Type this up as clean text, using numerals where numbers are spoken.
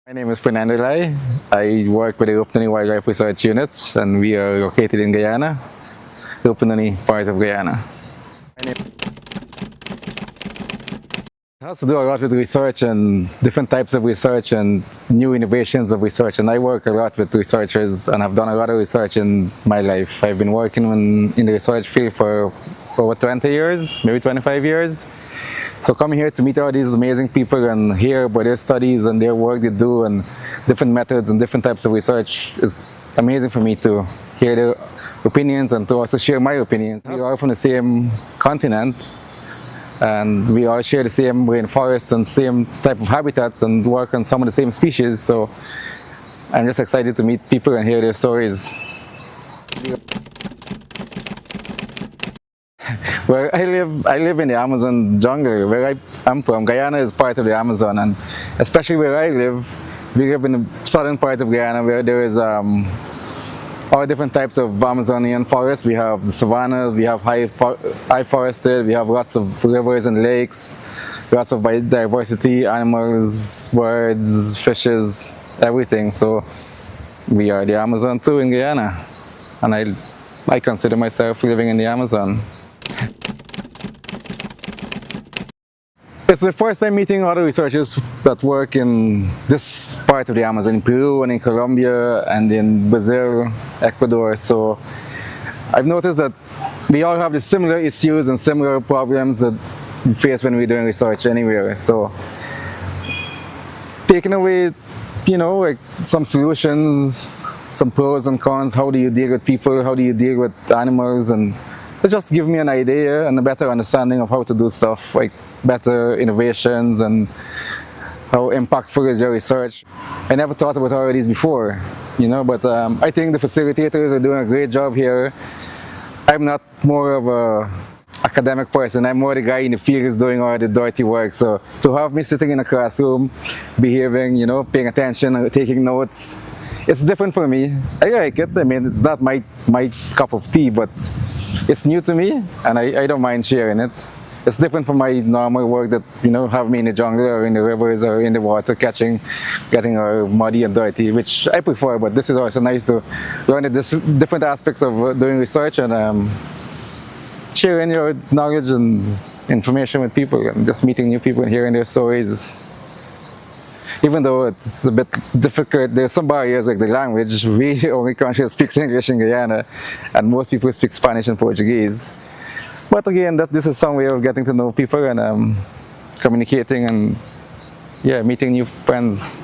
My name is Fernando Li. I work with the Rupununi Wildlife Research Unit, and we are located in Guiana, Rupununi, part of Guiana. It has to do a lot with research and different types of research and new innovations of research, and I work a lot with researchers and I've done a lot of research in my life. I've been working in the research field for over 20 years, maybe 25 years. So coming here to meet all these amazing people and hear about their studies and their work they do and different methods and different types of research is amazing for me to hear their opinions and to also share my opinions. We are from the same continent and we all share the same rainforests and same type of habitats and work on some of the same species. So I'm just excited to meet people and hear their stories. Well, I live in the Amazon jungle. Where I'm from, Guyana is part of the Amazon, and especially where I live, we live in the southern part of Guyana where there is all different types of Amazonian forests. We have the savannas, we have high forested, we have lots of rivers and lakes, lots of biodiversity, animals, birds, fishes, everything. So we are the Amazon too in Guyana, and I consider myself living in the Amazon. It's the first time meeting other researchers that work in this part of the Amazon, in Peru and in Colombia and in Brazil, Ecuador. So I've noticed that we all have the similar issues and similar problems that we face when we're doing research anywhere. So taking away, like some solutions, some pros and cons, how do you deal with people, how do you deal with animals, and it just give me an idea and a better understanding of how to do stuff, like better innovations and how impactful is your research. I never thought about all of these before, but I think the facilitators are doing a great job here. I'm not more of a academic person, I'm more the guy in the field who's doing all the dirty work. So to have me sitting in a classroom, behaving, paying attention, taking notes, it's different for me. I like it. I mean, it's not my cup of tea, but it's new to me, and I don't mind sharing it. It's different from my normal work that, have me in the jungle or in the rivers or in the water getting all muddy and dirty, which I prefer, but this is also nice to learn the different aspects of doing research and sharing your knowledge and information with people and just meeting new people and hearing their stories. Even though it's a bit difficult, there's some barriers like the language. We the only country that speaks English in Guyana, and most people speak Spanish and Portuguese. But again, this is some way of getting to know people and communicating and meeting new friends.